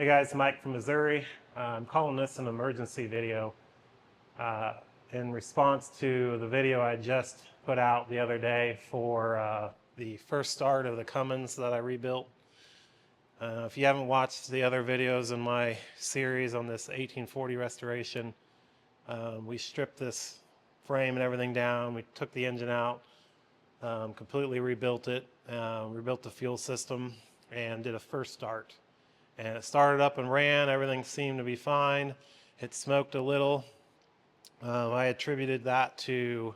Hey guys, Mike from Missouri. I'm calling this an emergency video in response to the video I just put out the other day for the first start of the Cummins that I rebuilt. If you haven't watched the other videos in my series on this 1840 restoration, we stripped this frame and everything down. We took the engine out, completely rebuilt it, rebuilt the fuel system, and did a first start. And it started up and ran. Everything seemed to be fine. It smoked a little. I attributed that to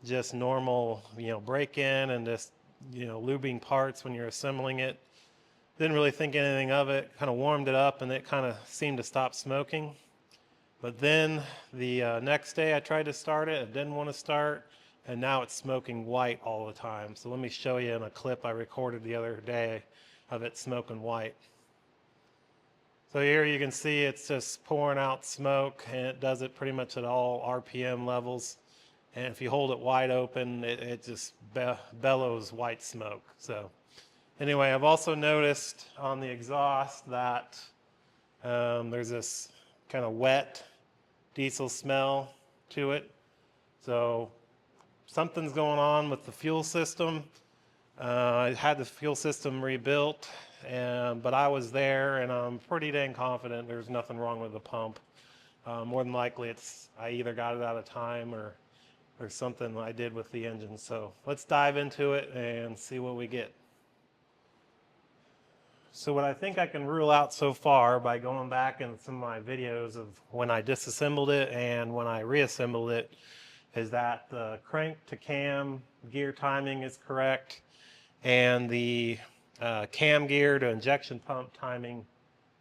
just normal, break-in and just, lubing parts when you're assembling it. Didn't really think anything of it. Kind of warmed it up, and it kind of seemed to stop smoking. But then the next day I tried to start it. It didn't want to start, and now it's smoking white all the time. So let me show you in a clip I recorded the other day of it smoking white. So here you can see it's just pouring out smoke, and it does it pretty much at all RPM levels. And if you hold it wide open, it just bellows white smoke. So anyway, I've also noticed on the exhaust that there's this kind of wet diesel smell to it. So something's going on with the fuel system. I had the fuel system rebuilt, but I was there, and I'm pretty dang confident there's nothing wrong with the pump. More than likely I either got it out of time or something I did with the engine. So let's dive into it and see what we get. So what I think I can rule out so far by going back in some of my videos of when I disassembled it and when I reassembled it is that the crank to cam gear timing is correct, and the cam gear to injection pump timing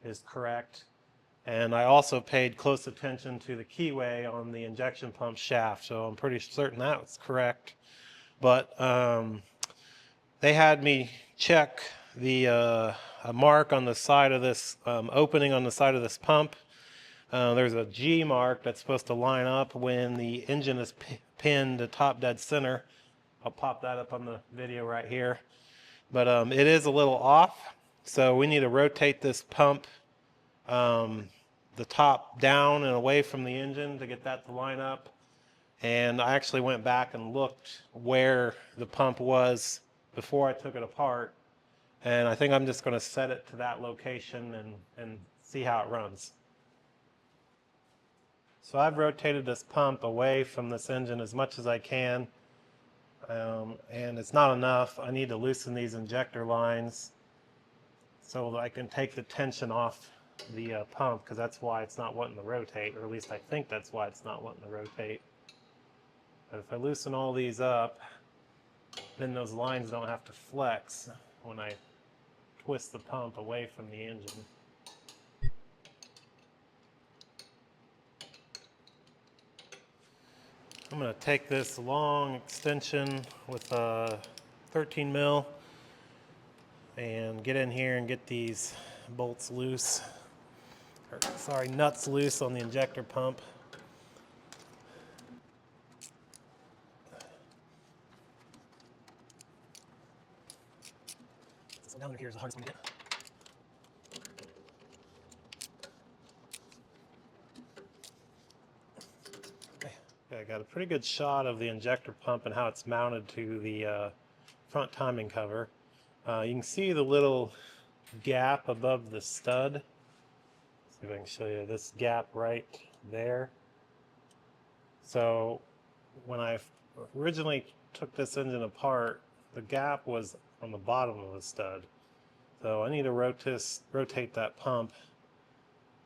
is correct. And I also paid close attention to the keyway on the injection pump shaft, so I'm pretty certain that was correct. But they had me check the a mark on the side of this opening on the side of this pump. There's a G mark that's supposed to line up when the engine is pinned to top dead center. I'll pop that up on the video right here. But it is a little off, so we need to rotate this pump the top down and away from the engine to get that to line up. And I actually went back and looked where the pump was before I took it apart, and I think I'm just going to set it to that location and see how it runs. So I've rotated this pump away from this engine as much as I can, and it's not enough. I need to loosen these injector lines so that I can take the tension off the pump, because that's why it's not wanting to rotate, or at least I think that's why it's not wanting to rotate. But if I loosen all these up, then those lines don't have to flex when I twist the pump away from the engine. I'm going to take this long extension with a 13 mil and get in here and get these bolts loose, or sorry, nuts loose on the injector pump. So down here is the hardest one to get. Okay, I got a pretty good shot of the injector pump and how it's mounted to the front timing cover. You can see the little gap above the stud. Let's see if I can show you this gap right there. So when I originally took this engine apart, the gap was on the bottom of the stud. So I need to rotate that pump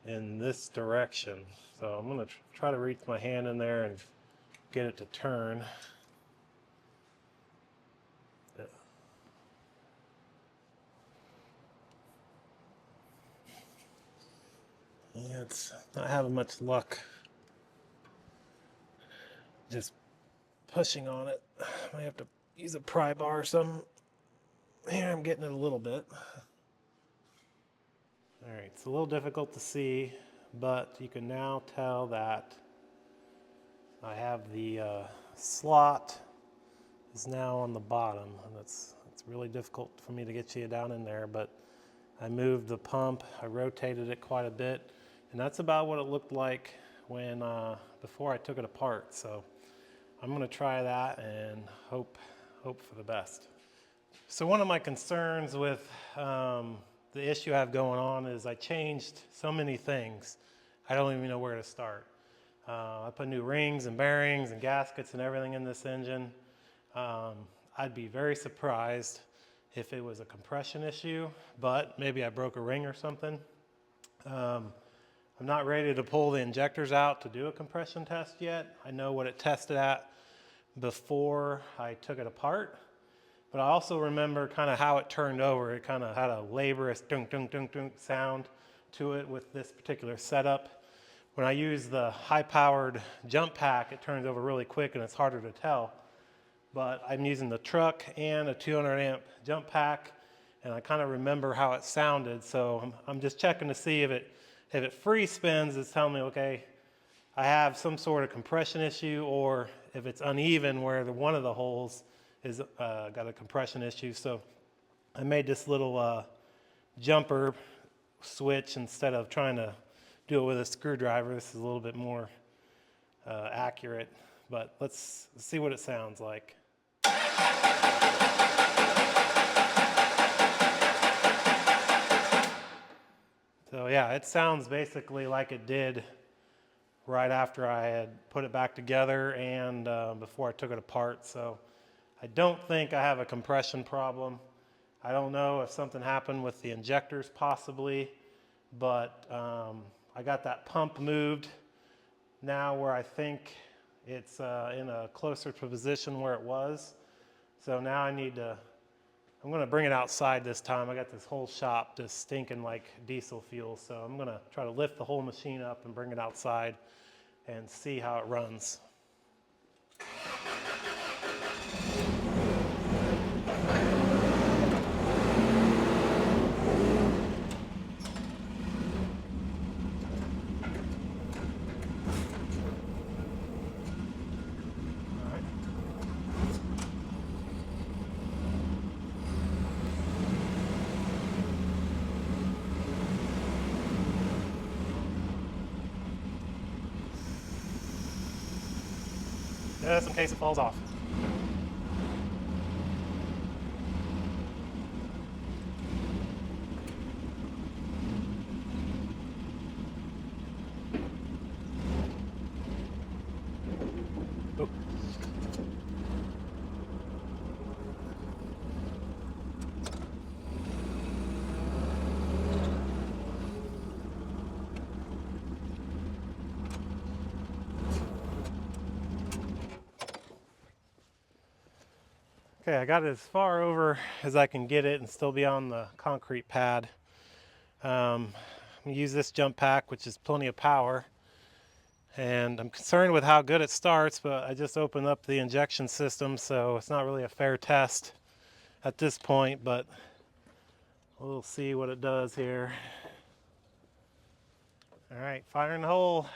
in this direction. So I'm going to try to reach my hand in there and get it to turn. Yeah, it's not having much luck just pushing on it. I might have to use a pry bar or something. Here, I'm getting it a little bit. Alright, it's a little difficult to see, but you can now tell that I have the slot is now on the bottom, and it's really difficult for me to get you down in there, but I moved the pump, I rotated it quite a bit, and that's about what it looked like when before I took it apart. So I'm going to try that and hope for the best. So one of my concerns with the issue I have going on is I changed so many things, I don't even know where to start. I put new rings and bearings and gaskets and everything in this engine. I'd be very surprised if it was a compression issue, but maybe I broke a ring or something. I'm not ready to pull the injectors out to do a compression test yet. I know what it tested at before I took it apart, but I also remember kind of how it turned over. It kind of had a laborious dunk, dunk, dunk, dunk sound to it with this particular setup. When I use the high-powered jump pack, it turns over really quick and it's harder to tell. But I'm using the truck and a 200 amp jump pack, and I kind of remember how it sounded. So I'm just checking to see if it free spins, it's telling me, okay, I have some sort of compression issue, or if it's uneven where one of the holes is got a compression issue. So I made this little jumper switch instead of trying to do it with a screwdriver. This is a little bit more accurate, but let's see what it sounds like. So yeah, it sounds basically like it did right after I had put it back together and before I took it apart. So I don't think I have a compression problem. I don't know if something happened with the injectors possibly, but I got that pump moved now where I think it's in a closer position where it was. So now I'm going to bring it outside this time. I got this whole shop just stinking like diesel fuel. So I'm going to try to lift the whole machine up and bring it outside and see how it runs. Just in case it falls off. Oh. Okay, I got it as far over as I can get it and still be on the concrete pad. I'm going to use this jump pack, which is plenty of power. And I'm concerned with how good it starts, but I just opened up the injection system, so it's not really a fair test at this point, but we'll see what it does here. All right, fire in the hole.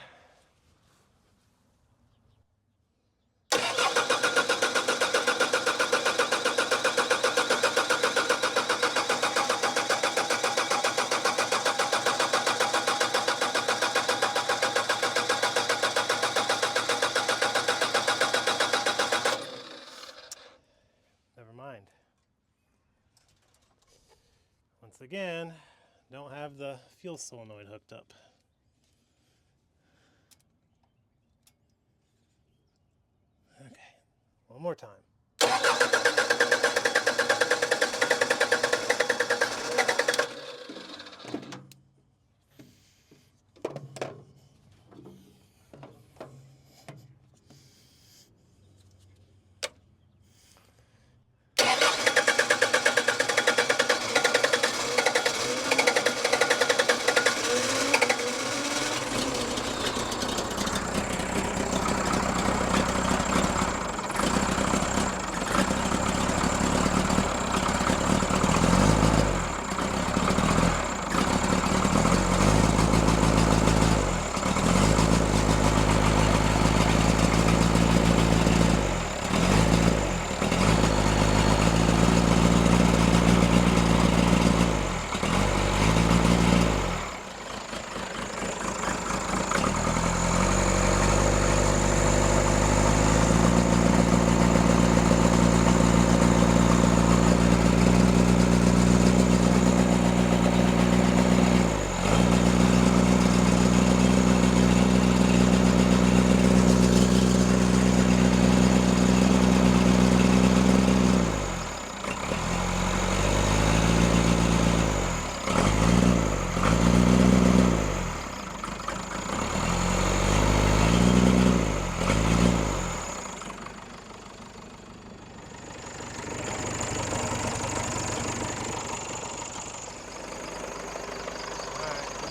Once again, don't have the fuel solenoid hooked up. Okay, one more time.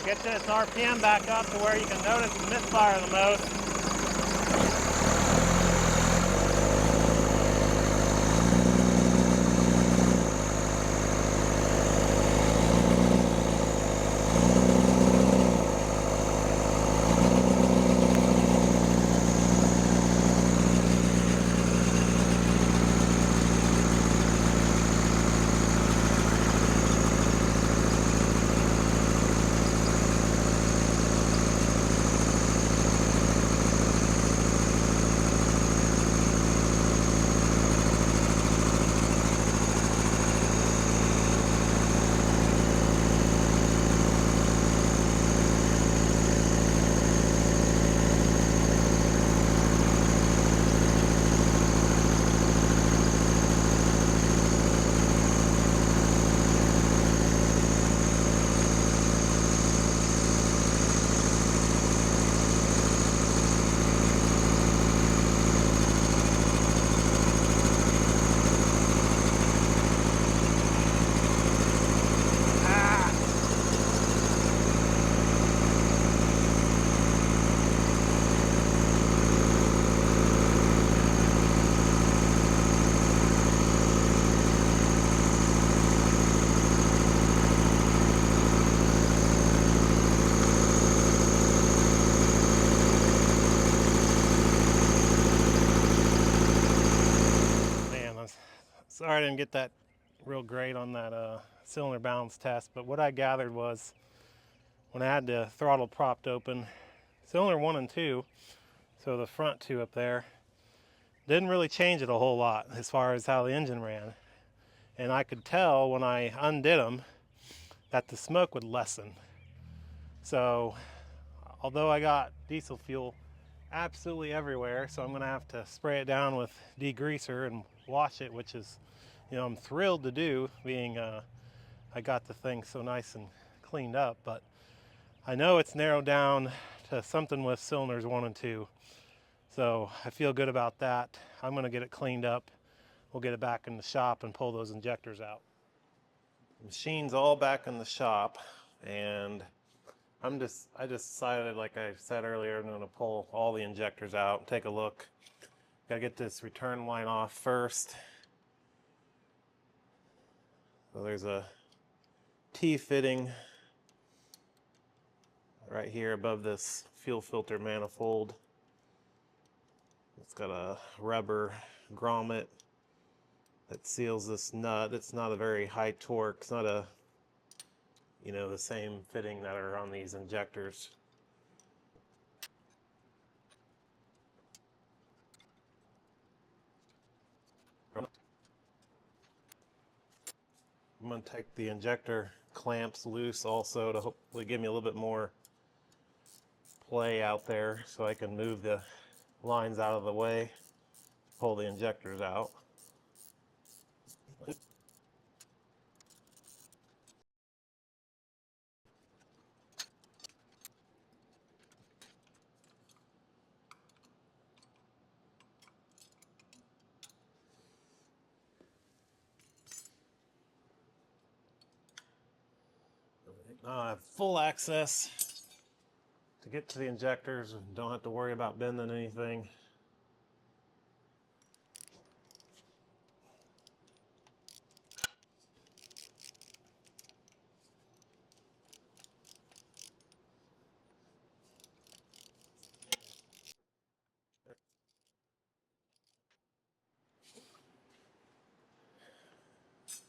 Get this RPM back up to where you can notice the misfire the most. Sorry I didn't get that real great on that cylinder balance test, but what I gathered was when I had the throttle propped open, cylinder 1 and 2, so the front two up there, didn't really change it a whole lot as far as how the engine ran. And I could tell when I undid them that the smoke would lessen. So although I got diesel fuel absolutely everywhere, so I'm going to have to spray it down with degreaser and wash it, which is, you know, I'm thrilled to do, being I got the thing so nice and cleaned up. But I know it's narrowed down to something with cylinders 1 and 2, so I feel good about that. I'm going to get it cleaned up. We'll get it back in the shop and pull those injectors out. The machine's all back in the shop, and I just decided, like I said earlier, I'm going to pull all the injectors out and take a look. Got to get this return line off first. So there's a T-fitting right here above this fuel filter manifold. It's got a rubber grommet that seals this nut. It's not a very high torque. It's not a, you know, the same fitting that are on these injectors. I'm going to take the injector clamps loose also to hopefully give me a little bit more play out there so I can move the lines out of the way, pull the injectors out. Now I have full access to get to the injectors and don't have to worry about bending anything.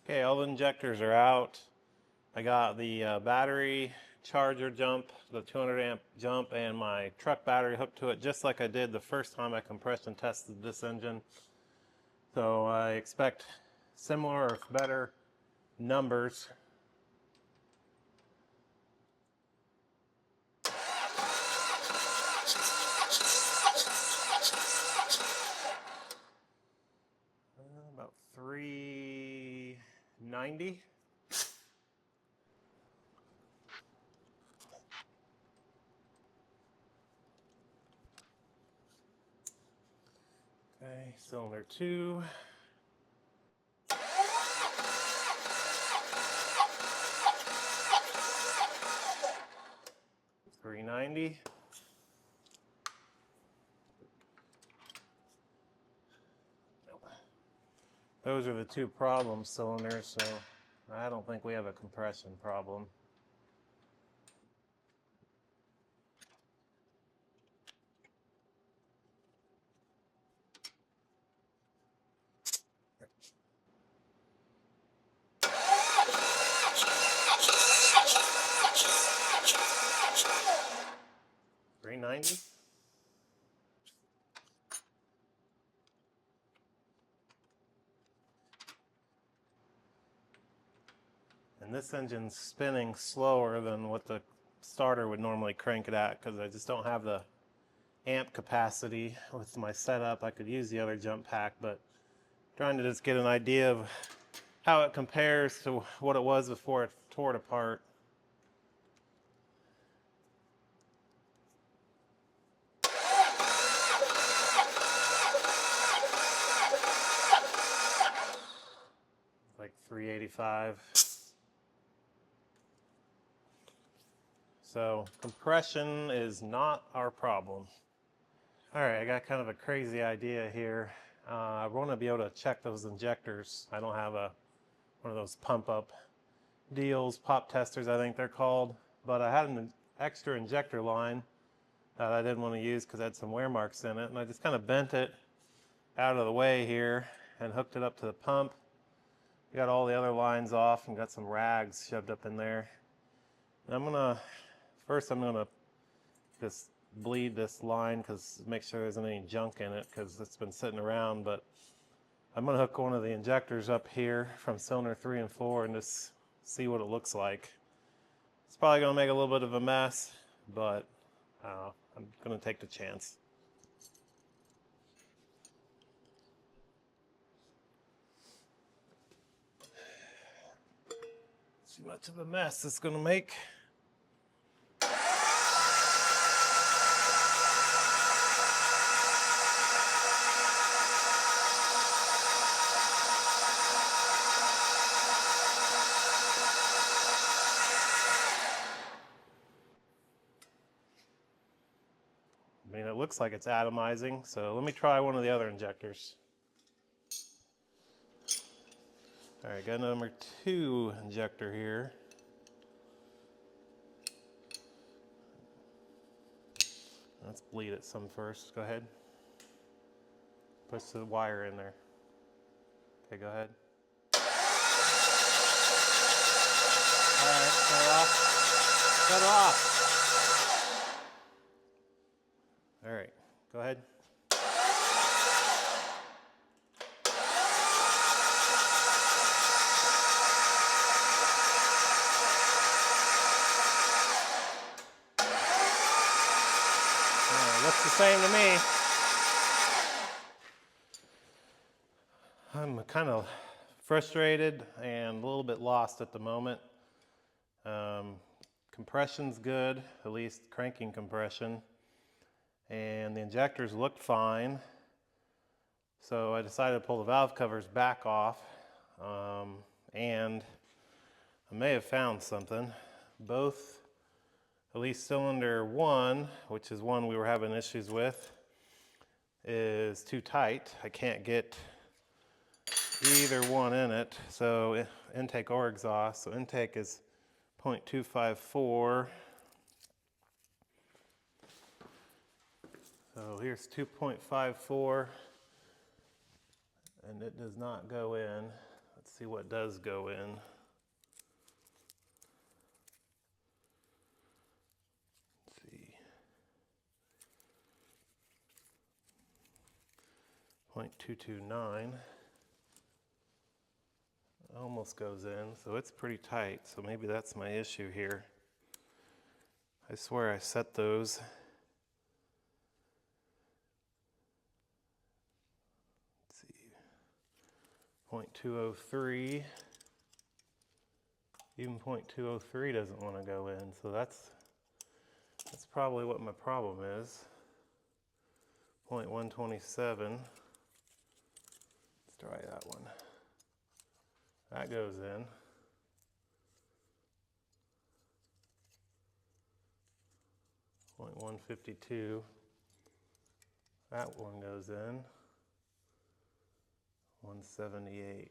Okay, all the injectors are out. I got the battery charger jump, the 200 amp jump, and my truck battery hooked to it just like I did the first time I compression tested this engine. So I expect similar or better numbers. About 390. Okay, cylinder 2. 390. Those are the two problem cylinders, so I don't think we have a compression problem. $390. And this engine's spinning slower than what the starter would normally crank it at because I just don't have the amp capacity with my setup. I could use the other jump pack, but trying to just get an idea of how it compares to what it was before it tore it apart. Like 385. So compression is not our problem. All right, I got kind of a crazy idea here. I want to be able to check those injectors. I don't have one of those pump up deals, pop testers I think they're called, but I had an extra injector line that I didn't want to use because it had some wear marks in it, and I just kind of bent it out of the way here and hooked it up to the pump. Got all the other lines off and got some rags shoved up in there. And first I'm gonna just bleed this line because make sure there isn't any junk in it because it's been sitting around, but I'm gonna hook one of the injectors up here from cylinder 3 and 4 and just see what it looks like. It's probably gonna make a little bit of a mess, but I'm gonna take the chance. See much of a mess it's gonna make. I mean, it looks like it's atomizing, so let me try one of the other injectors. All right, got number 2 injector here. Let's bleed it some first. Go ahead. Push the wire in there. Okay, go ahead. All right, shut it off. Shut it off. All right, go ahead. Looks the same to me. I'm kind of frustrated and a little bit lost at the moment. Compression's good, at least cranking compression, and the injectors looked fine. So I decided to pull the valve covers back off, and I may have found something. Both, at least cylinder 1, which is one we were having issues with, is too tight. I can't get either one in it, so intake or exhaust. So intake is 0.254. So here's 2.54, and it does not go in. Let's see what does go in. Let's see. 0.229. Almost goes in, so it's pretty tight. So maybe that's my issue here. I swear I set those. Let's see. 0.203. Even 0.203 doesn't want to go in, so that's probably what my problem is. 0.127. Let's try that one. That goes in. 0.152. That one goes in. 178.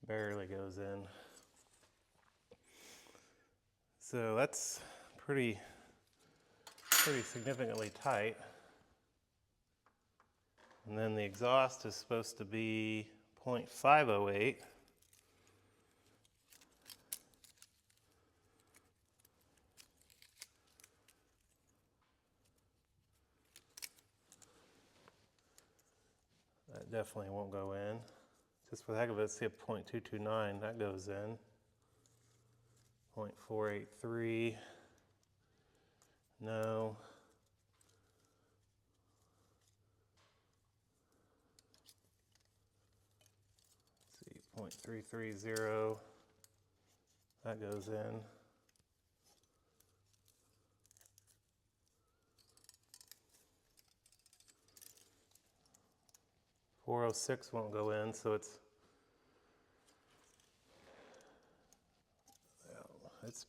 Barely goes in. So that's pretty significantly tight. And then the exhaust is supposed to be 0.508. That definitely won't go in. Just for the heck of it, see a 0.229, that goes in. 0.483, no. Let's see, 0.330, that goes in. 406 won't go in, so it's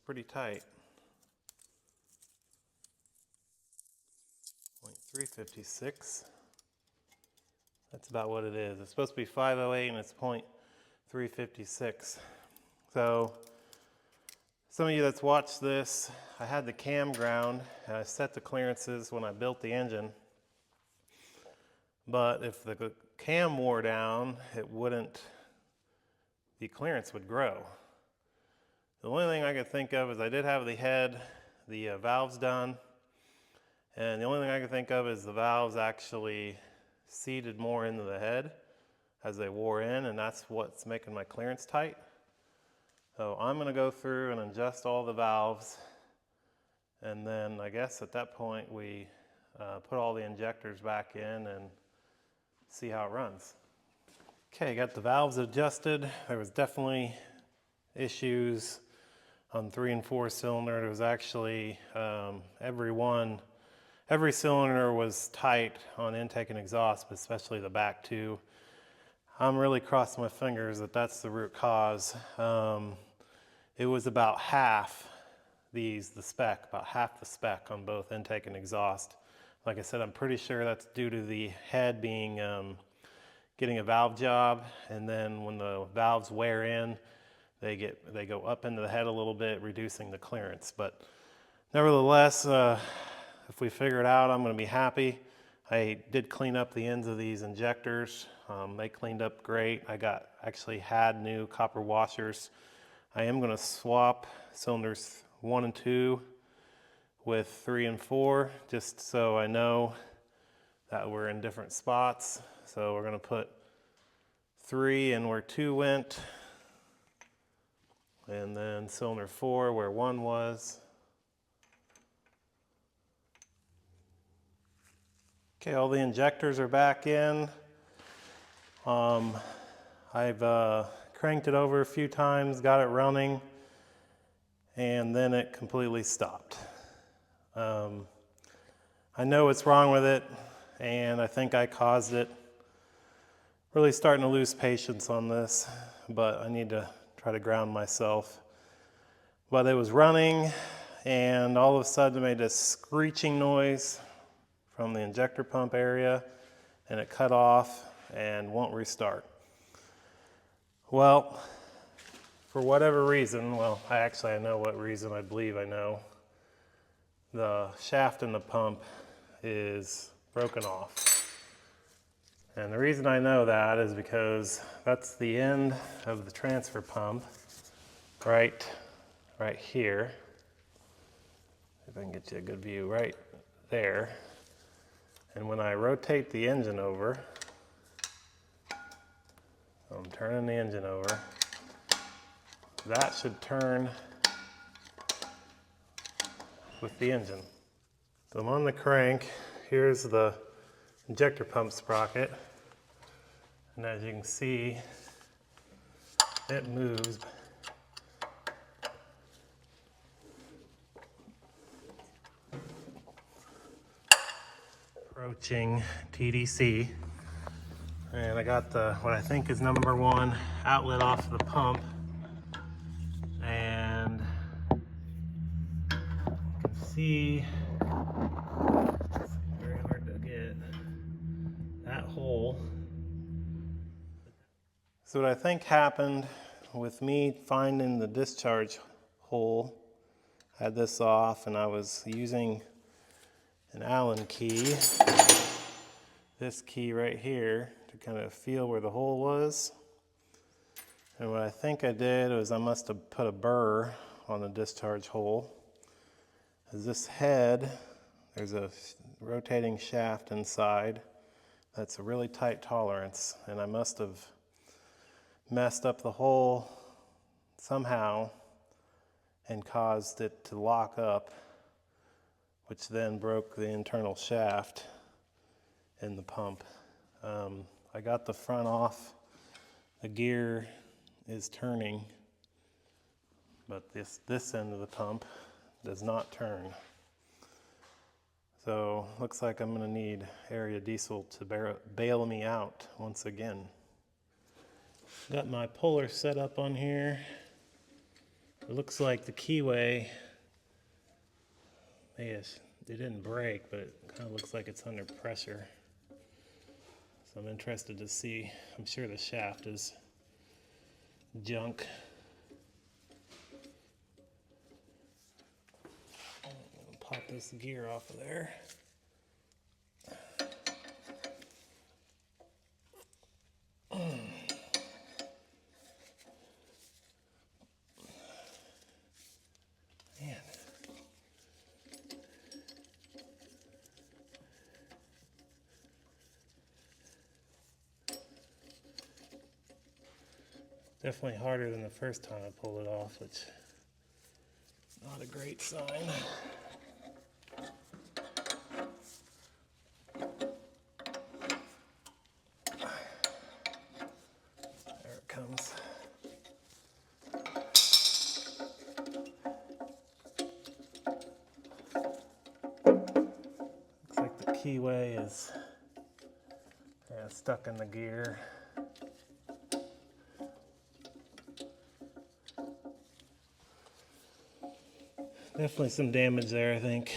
pretty tight. 0.356. That's about what it is. It's supposed to be 508 and it's 0.356. So some of you that's watched this, I had the cam ground and I set the clearances when I built the engine. But if the cam wore down, the clearance would grow. The only thing I could think of is I did have the valves done, and the only thing I could think of is the valves actually seated more into the head as they wore in, and that's what's making my clearance tight. So I'm going to go through and adjust all the valves, and then I guess at that point we put all the injectors back in and see how it runs. Okay, got the valves adjusted. There was definitely issues on 3 and 4 cylinder. There was actually every cylinder was tight on intake and exhaust, but especially the back two. I'm really crossing my fingers that that's the root cause. It was about half about half the spec on both intake and exhaust. Like I said, I'm pretty sure that's due to the head being getting a valve job, and then when the valves wear in, they go up into the head a little bit, reducing the clearance. But nevertheless, if we figure it out, I'm going to be happy. I did clean up the ends of these injectors. They cleaned up great. I actually had new copper washers. I am going to swap cylinders 1 and 2 with 3 and 4, just so I know that we're in different spots. So we're going to put 3 in where 2 went, and then cylinder 4 where 1 was. Okay, all the injectors are back in. I've cranked it over a few times, got it running, and then it completely stopped. I know what's wrong with it, and I think I caused it. Really starting to lose patience on this, but I need to try to ground myself. But it was running, and all of a sudden it made this screeching noise from the injector pump area, and it cut off and won't restart. Well, for whatever reason, I know what reason. I believe I know. The shaft in the pump is broken off. And the reason I know that is because that's the end of the transfer pump right here. If I can get you a good view right there. And when I rotate the engine over, I'm turning the engine over, that should turn with the engine. So I'm on the crank. Here's the injector pump sprocket. And as you can see, it moves. Approaching TDC. And I got what I think is number 1 outlet off the pump. And see, it's very hard to get that hole. So what I think happened with me finding the discharge hole, I had this off and I was using an Allen key, this key right here, to kind of feel where the hole was. And what I think I did was I must have put a burr on the discharge hole. As this head, there's a rotating shaft inside that's a really tight tolerance, and I must have messed up the hole somehow and caused it to lock up, which then broke the internal shaft in the pump. I got the front off, the gear is turning, but this end of the pump does not turn. So looks like I'm gonna need Area Diesel to bail me out once again. Got my puller set up on here. It looks like the keyway, yes, it didn't break, but it kind of looks like it's under pressure. So I'm interested to see. I'm sure the shaft is junk. I'll pop this gear off of there. Man. Definitely harder than the first time I pulled it off, which is not a great sign. There it comes. Looks like the keyway is stuck in the gear. Definitely some damage there, I think.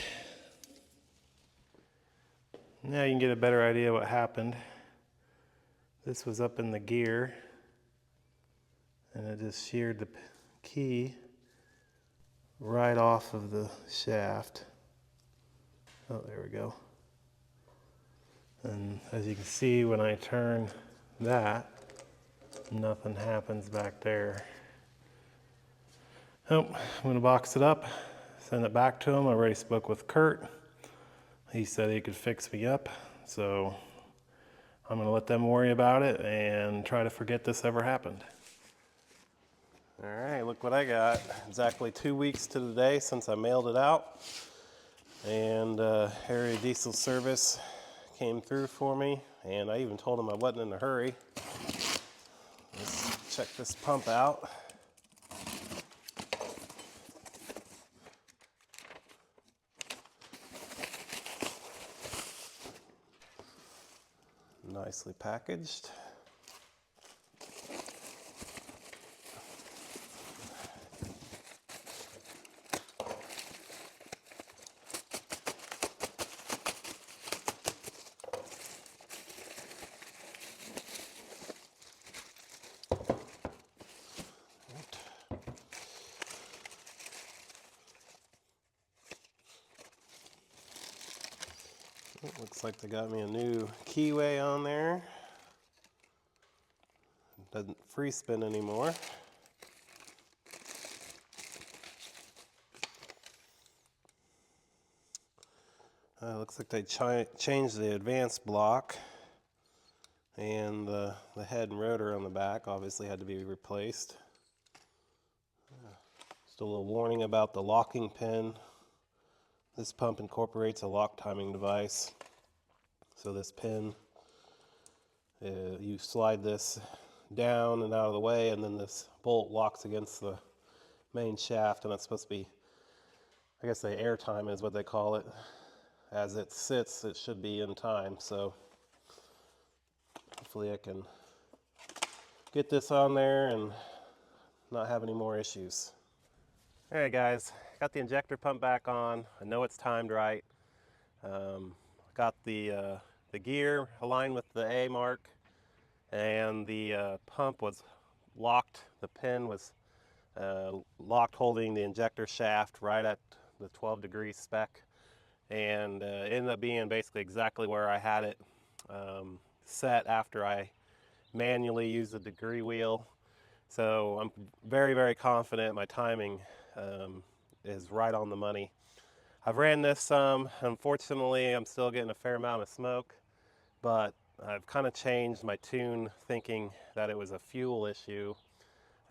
Now you can get a better idea what happened. This was up in the gear, and it just sheared the key right off of the shaft. Oh, there we go. And as you can see, when I turn that, nothing happens back there. Oh, I'm gonna box it up, send it back to him. I already spoke with Kurt. He said he could fix me up, so I'm gonna let them worry about it and try to forget this ever happened. All right, look what I got. Exactly 2 weeks to the day since I mailed it out. And AreaDieselService came through for me, and I even told them I wasn't in a hurry. Let's check this pump out. Nicely packaged. It looks like they got me a new keyway on there. It doesn't free spin anymore. Looks like they changed the advanced block, and the head and rotor on the back obviously had to be replaced. Just a little warning about the locking pin. This pump incorporates a lock timing device. So this pin, you slide this down and out of the way, and then this bolt locks against the main shaft, and it's supposed to be, I guess the air time is what they call it. As it sits, it should be in time, so hopefully I can get this on there and not have any more issues. All right, guys, got the injector pump back on. I know it's timed right. Got the gear aligned with the A mark, and the pump was locked. The pin was locked, holding the injector shaft right at the 12-degree spec, and ended up being basically exactly where I had it set after I manually used the degree wheel. So I'm very, very confident my timing is right on the money. I've ran this some. Unfortunately, I'm still getting a fair amount of smoke, but I've kind of changed my tune, thinking that it was a fuel issue,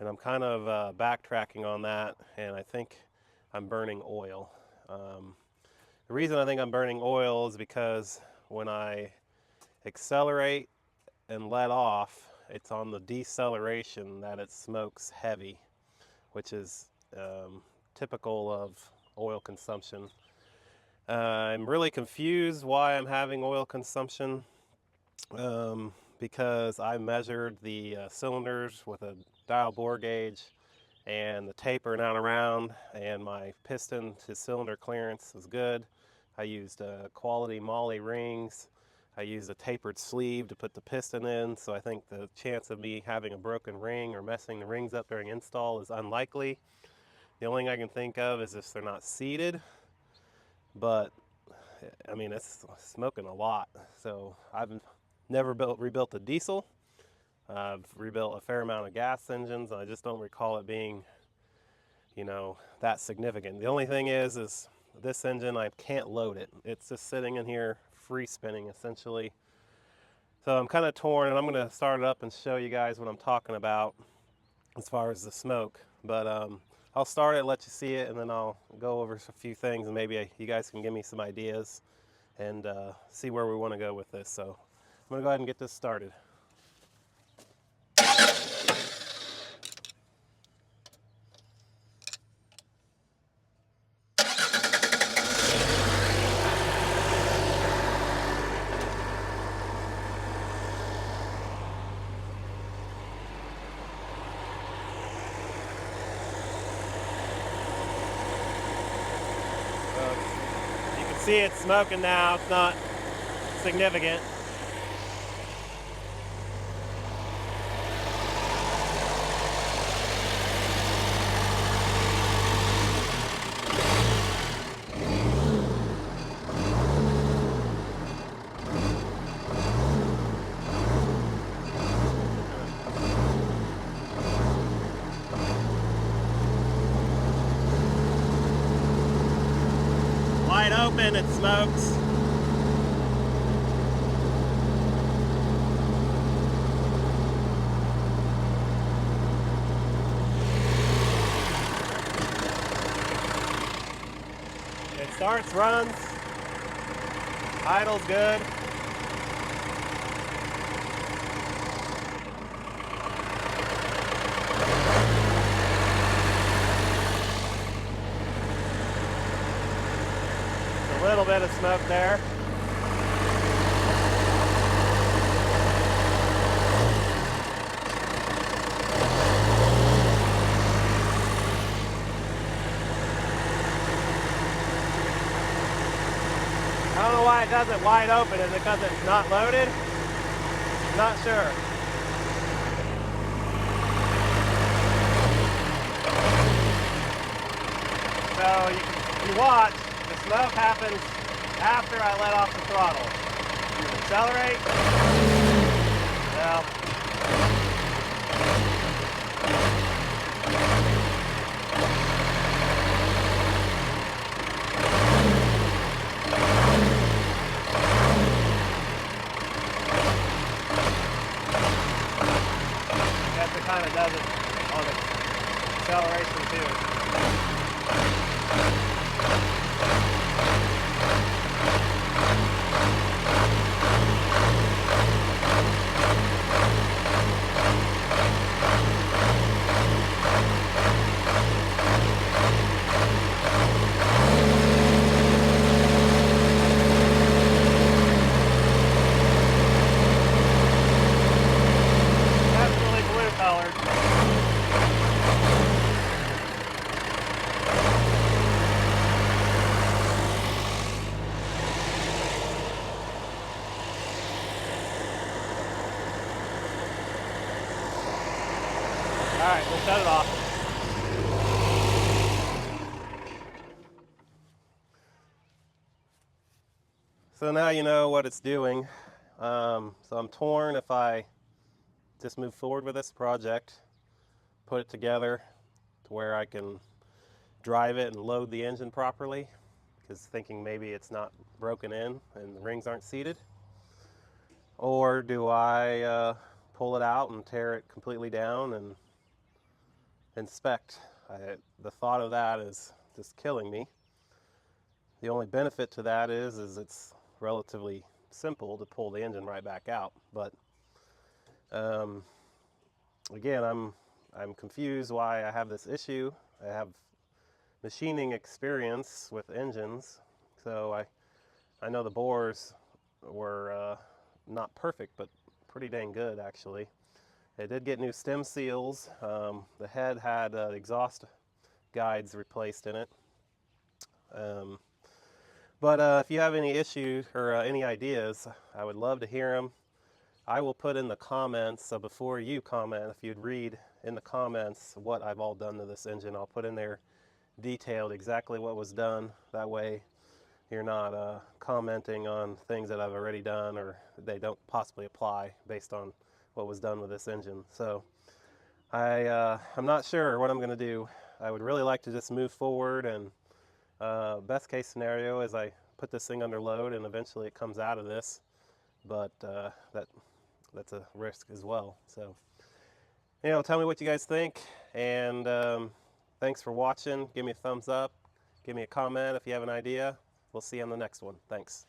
and I'm kind of backtracking on that, and I think I'm burning oil. The reason I think I'm burning oil is because when I accelerate and let off, it's on the deceleration that it smokes heavy, which is typical of oil consumption. I'm really confused why I'm having oil consumption, because I measured the cylinders with a dial bore gauge and the taper down around, and my piston to cylinder clearance was good. I used quality Mahle rings. I used a tapered sleeve to put the piston in, so I think the chance of me having a broken ring or messing the rings up during install is unlikely. The only thing I can think of is if they're not seated, but I mean, it's smoking a lot. So I've never rebuilt a diesel. I've rebuilt a fair amount of gas engines, and I just don't recall it being, you know, that significant. The only thing is this engine, I can't load it. It's just sitting in here free spinning essentially. So I'm kind of torn, and I'm going to start it up and show you guys what I'm talking about as far as the smoke. But I'll start it, let you see it, and then I'll go over a few things, and maybe you guys can give me some ideas and see where we want to go with this. So I'm going to go ahead and get this started. See, it's smoking now. It's not significant. Wide open, it smokes. It starts, runs, idle's good. A little bit of smoke there. I don't know why it doesn't wide open. Is it because it's not loaded? Not sure. So you watch, the smoke happens after I let off the throttle. You accelerate. Well, it kind of does it on the acceleration too. That's really blue colored. we'll shut it off. So now you know what it's doing. So I'm torn if I just move forward with this project, put it together to where I can drive it and load the engine properly, because thinking maybe it's not broken in and the rings aren't seated. Or do I pull it out and tear it completely down and inspect? The thought of that is just killing me. The only benefit to that is it's relatively simple to pull the engine right back out. But again, I'm confused why I have this issue. I have machining experience with engines, so I know the bores were not perfect, but pretty dang good actually. They did get new stem seals. The head had exhaust guides replaced in it. But if you have any issues or any ideas, I would love to hear them. I will put in the comments, so before you comment, if you'd read in the comments what I've all done to this engine, I'll put in there detailed exactly what was done. That way you're not commenting on things that I've already done or they don't possibly apply based on what was done with this engine. So I'm not sure what I'm going to do. I would really like to just move forward, and best case scenario is I put this thing under load and eventually it comes out of this, but that's a risk as well. So, you know, tell me what you guys think, and thanks for watching. Give me a thumbs up, give me a comment if you have an idea. We'll see you on the next one. Thanks.